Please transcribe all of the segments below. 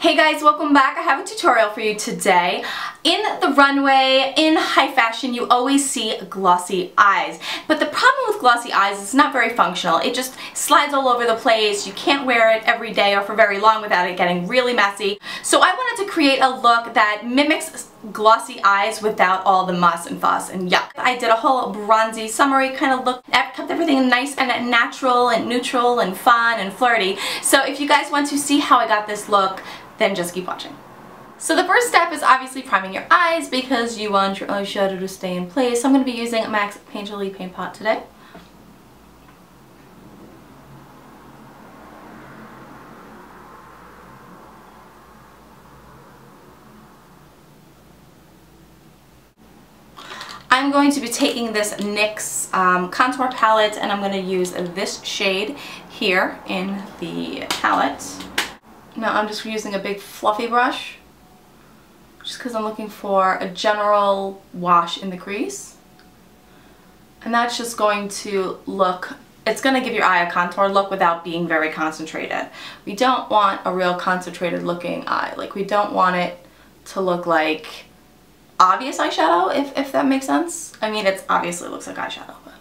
Hey guys, welcome back. I have a tutorial for you today. In the runway, in high fashion, you always see glossy eyes. But the problem with glossy eyes is it's not very functional. It just slides all over the place. You can't wear it every day or for very long without it getting really messy. So I wanted to create a look that mimics glossy eyes without all the muss and fuss and yuck. I did a whole bronzy summery kind of look. I kept everything nice and natural and neutral and fun and flirty. So if you guys want to see how I got this look, then just keep watching. So the first step is obviously priming your eyes because you want your eyeshadow to stay in place. So I'm going to be using MAC's Painterly Paint Pot today. I'm going to be taking this NYX contour palette and I'm going to use this shade here in the palette. Now I'm just using a big fluffy brush just because I'm looking for a general wash in the crease. And that's just going to look, it's going to give your eye a contour look without being very concentrated. We don't want a real concentrated looking eye. Like we don't want it to look like obvious eyeshadow, if that makes sense. I mean, it obviously looks like eyeshadow. But.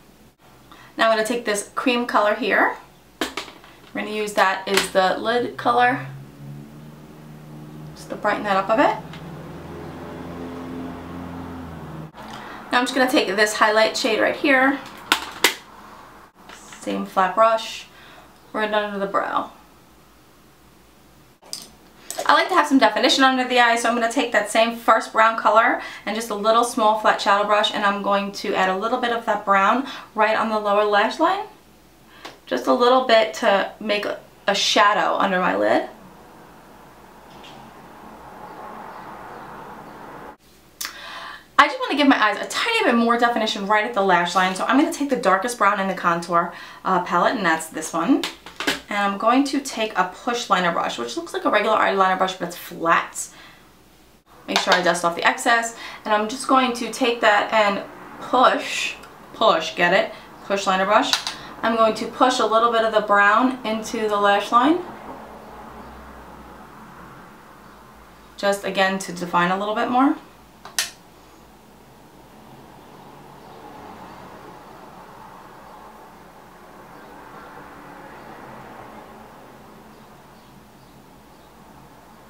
Now I'm going to take this cream color here. We're going to use that as the lid color. To brighten that up a bit. Now I'm just going to take this highlight shade right here, same flat brush, right under the brow. I like to have some definition under the eye, so I'm going to take that same first brown color and just a little small flat shadow brush, and I'm going to add a little bit of that brown right on the lower lash line. Just a little bit to make a shadow under my lid. I just want to give my eyes a tiny bit more definition right at the lash line, so I'm going to take the darkest brown in the contour palette, and that's this one. And I'm going to take a push liner brush, which looks like a regular eyeliner brush, but it's flat. Make sure I dust off the excess, and I'm just going to take that and push, get it? Push liner brush. I'm going to push a little bit of the brown into the lash line. Just again to define a little bit more.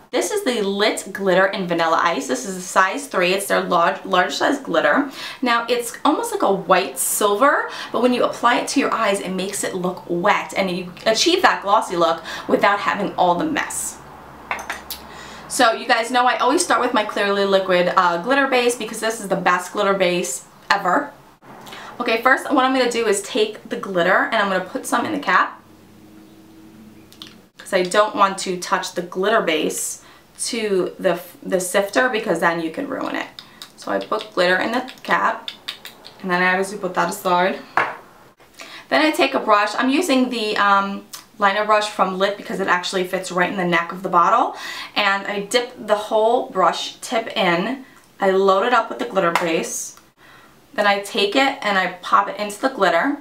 This is the Lit Glitter in Vanilla Ice. This is a size 3. It's their large size glitter. Now it's almost like a white silver, but when you apply it to your eyes, it makes it look wet, and you achieve that glossy look without having all the mess. So you guys know I always start with my Clearly Liquid glitter base because this is the best glitter base ever. Okay, first what I'm going to do is take the glitter and I'm going to put some in the cap, because I don't want to touch the glitter base to the sifter, because then you can ruin it. So I put glitter in the cap, and then I obviously put that aside. Then I take a brush. I'm using the liner brush from Lit because it actually fits right in the neck of the bottle, and I dip the whole brush tip in. I load it up with the glitter base. Then I take it and I pop it into the glitter.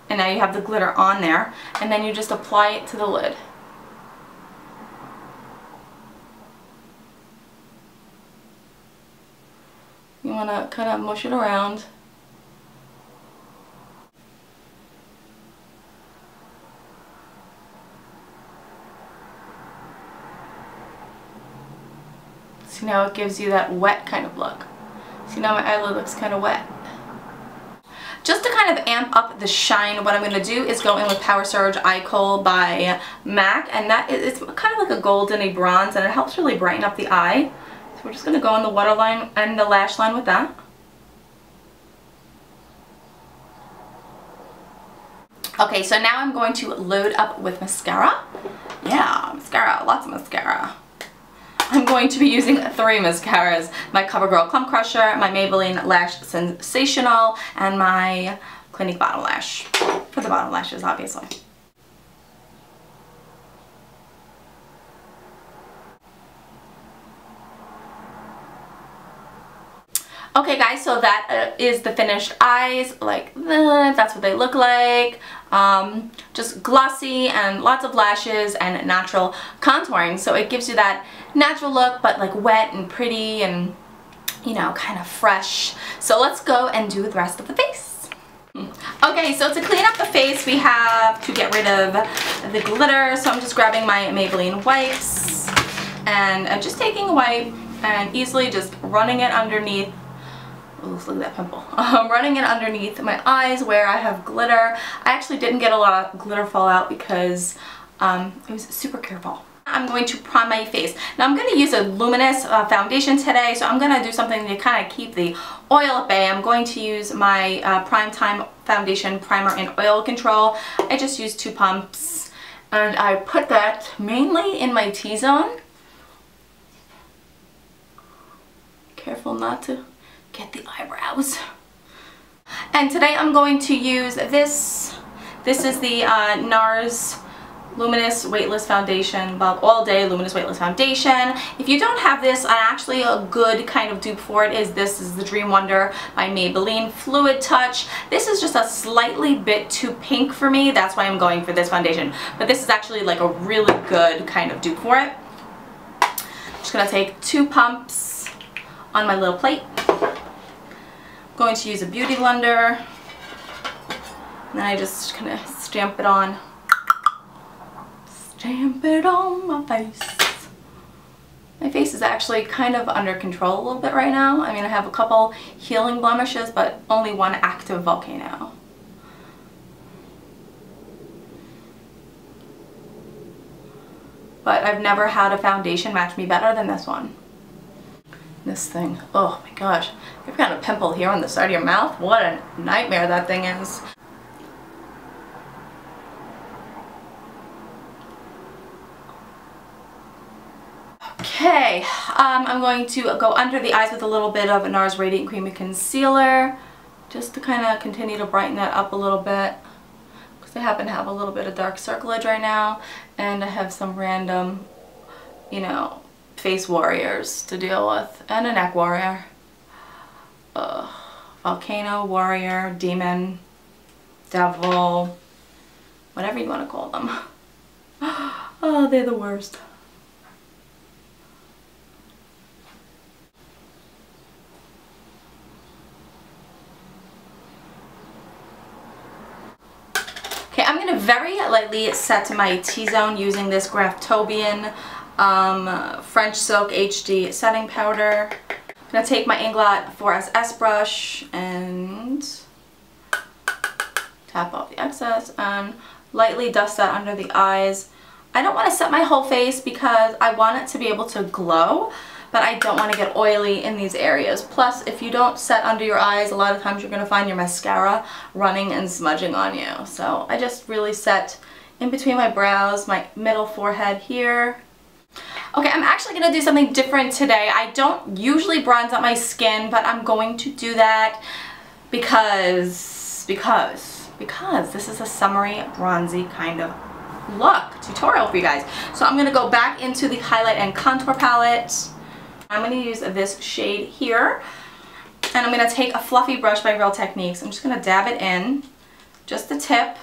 And now you have the glitter on there, and then you just apply it to the lid. You want to kind of mush it around. See, now it gives you that wet kind of look. See, now my eyelid looks kind of wet. Just to kind of amp up the shine, what I'm going to do is go in with Power Surge Eye Kohl by MAC, and it's kind of like a goldeny bronze, and it helps really brighten up the eye. So we're just going to go on the waterline and the lash line with that. Okay, so now I'm going to load up with mascara. Yeah, mascara, lots of mascara. I'm going to be using 3 mascaras. My CoverGirl Clump Crusher, my Maybelline Lash Sensational, and my Clinique Bottom Lash. For the bottom lashes, obviously. Okay guys, so that is the finished eyes. Like that's what they look like. Just glossy and lots of lashes and natural contouring. So it gives you that natural look, but like wet and pretty and, you know, kind of fresh. So let's go and do the rest of the face. Okay, so to clean up the face, we have to get rid of the glitter. So I'm just grabbing my Maybelline wipes and I'm just taking a wipe and easily just running it underneath. Ooh, look at that pimple. I'm running it underneath my eyes where I have glitter. I actually didn't get a lot of glitter fall out because it was super careful. I'm going to prime my face. Now I'm going to use a luminous foundation today, so I'm going to do something to kind of keep the oil at bay. I'm going to use my Prime Time Foundation Primer in Oil Control. I just used 2 pumps and I put that mainly in my T-zone. Careful not to get the eyebrows. And today I'm going to use this. This is the NARS Luminous Weightless Foundation, all day luminous weightless foundation. If you don't have this, actually a good kind of dupe for it is this is the Dream Wonder by Maybelline Fluid Touch. This is just a slightly bit too pink for me. That's why I'm going for this foundation. But this is actually like a really good kind of dupe for it. I'm just gonna take 2 pumps on my little plate. I'm going to use a beauty blender. And then I just kind of stamp it on. Stamp it on my face. My face is actually kind of under control a little bit right now. I mean, I have a couple healing blemishes, but only 1 active volcano. But I've never had a foundation match me better than this one. This thing, oh my gosh. You've got a pimple here on the side of your mouth. What a nightmare that thing is. Okay, I'm going to go under the eyes with a little bit of NARS Radiant Creamy Concealer just to kind of continue to brighten that up a little bit because I happen to have a little bit of dark circlage right now and I have some random, you know, face warriors to deal with and a neck warrior. Volcano, warrior, demon, devil, whatever you want to call them. Oh, they're the worst. Okay, I'm going to very lightly set my T-zone using this Graftobian French Silk HD setting powder. I'm going to take my Inglot 4SS brush and tap off the excess and lightly dust that under the eyes. I don't want to set my whole face because I want it to be able to glow, but I don't want to get oily in these areas. Plus, if you don't set under your eyes, a lot of times you're going to find your mascara running and smudging on you. So I just really set in between my brows, my middle forehead here. Okay, I'm actually going to do something different today. I don't usually bronze up my skin, but I'm going to do that because this is a summery, bronzy kind of look tutorial for you guys. So I'm going to go back into the highlight and contour palette. I'm going to use this shade here, and I'm going to take a fluffy brush by Real Techniques. I'm just going to dab it in, just the tip,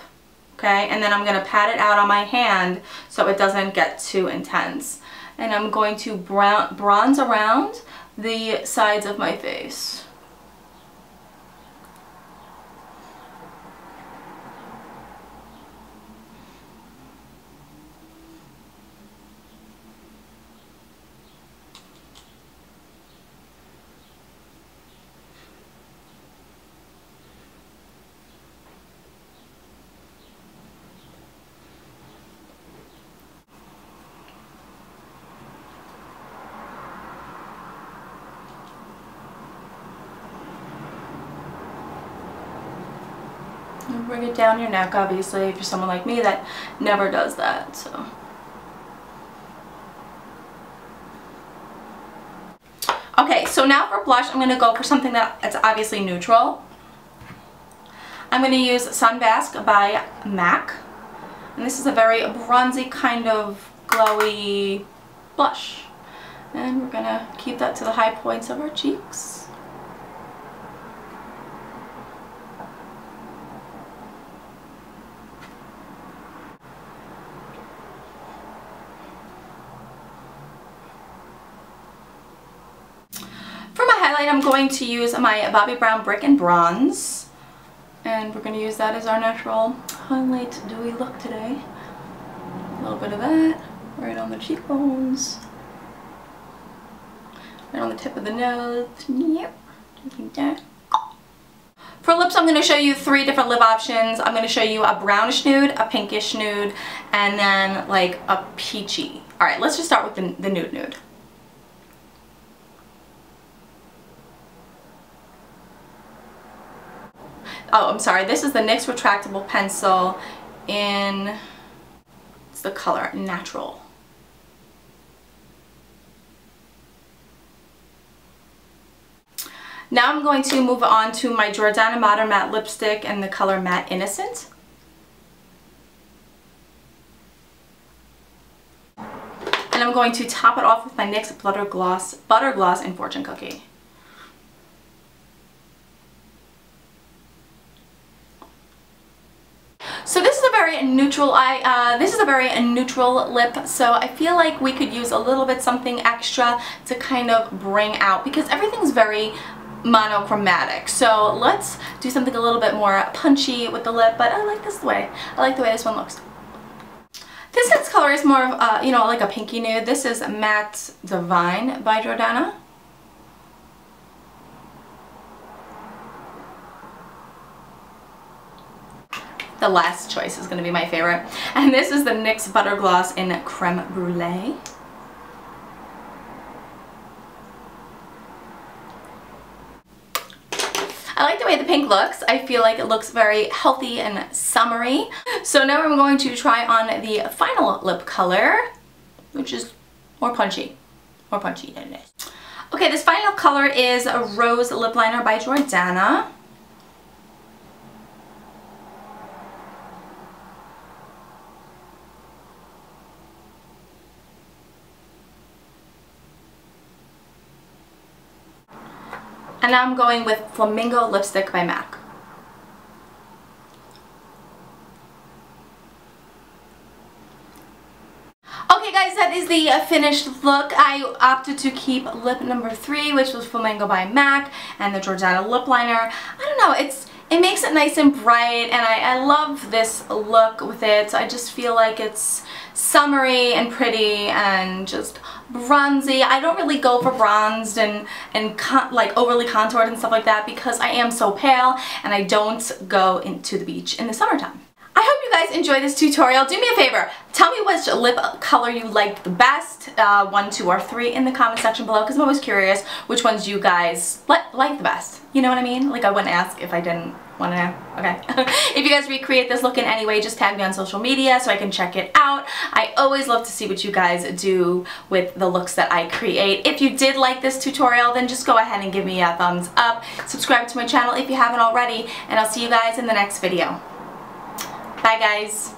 okay, and then I'm going to pat it out on my hand so it doesn't get too intense. And I'm going to bronze around the sides of my face. And bring it down your neck, obviously, if you're someone like me that never does that. So. Okay, so now for blush, I'm going to go for something that's obviously neutral. I'm going to use Sunbask by MAC. And this is a very bronzy kind of glowy blush. And we're going to keep that to the high points of our cheeks. highlight, I'm going to use my Bobbi Brown Brick and Bronze. And we're going to use that as our natural highlight dewy look today. A little bit of that right on the cheekbones. Right on the tip of the nose. Yep. Like that. For lips, I'm going to show you 3 different lip options. I'm going to show you a brownish nude, a pinkish nude, and then like a peachy. Alright, let's just start with the nude nude. Oh, I'm sorry. This is the NYX retractable pencil in, it's the color Natural. Now I'm going to move on to my Jordana Modern Matte Lipstick and the color Matte Innocent. And I'm going to top it off with my NYX Butter Gloss in Fortune Cookie. So this is a very neutral lip, so I feel like we could use a little bit something extra to kind of bring out, because everything's very monochromatic. So let's do something a little bit more punchy with the lip, but I like this way. I like the way this one looks. This next color is more of, you know, like a pinky nude. This is Matte Divine by Jordana. The last choice is going to be my favorite. And this is the NYX Butter Gloss in Creme Brulee. I like the way the pink looks. I feel like it looks very healthy and summery. So now I'm going to try on the final lip color, which is more punchy than it is. Okay, this final color is a Rose Lip Liner by Jordana. And now I'm going with Flamingo Lipstick by MAC. Okay guys, that is the finished look. I opted to keep lip number 3, which was Flamingo by MAC, and the Jordana lip liner. I don't know, it makes it nice and bright, and I love this look with it. I just feel like it's summery and pretty and just bronzy. I don't really go for bronzed and like overly contoured and stuff like that because I am so pale and I don't go into the beach in the summertime. I hope you guys enjoyed this tutorial. Do me a favor, tell me which lip color you liked the best, 1, 2, or 3 in the comment section below, because I'm always curious which ones you guys like the best. You know what I mean? Like, I wouldn't ask if I didn't want to know. Okay. If you guys recreate this look in any way, just tag me on social media so I can check it out. I always love to see what you guys do with the looks that I create. If you did like this tutorial, then just go ahead and give me a thumbs up. Subscribe to my channel if you haven't already, and I'll see you guys in the next video. Bye guys.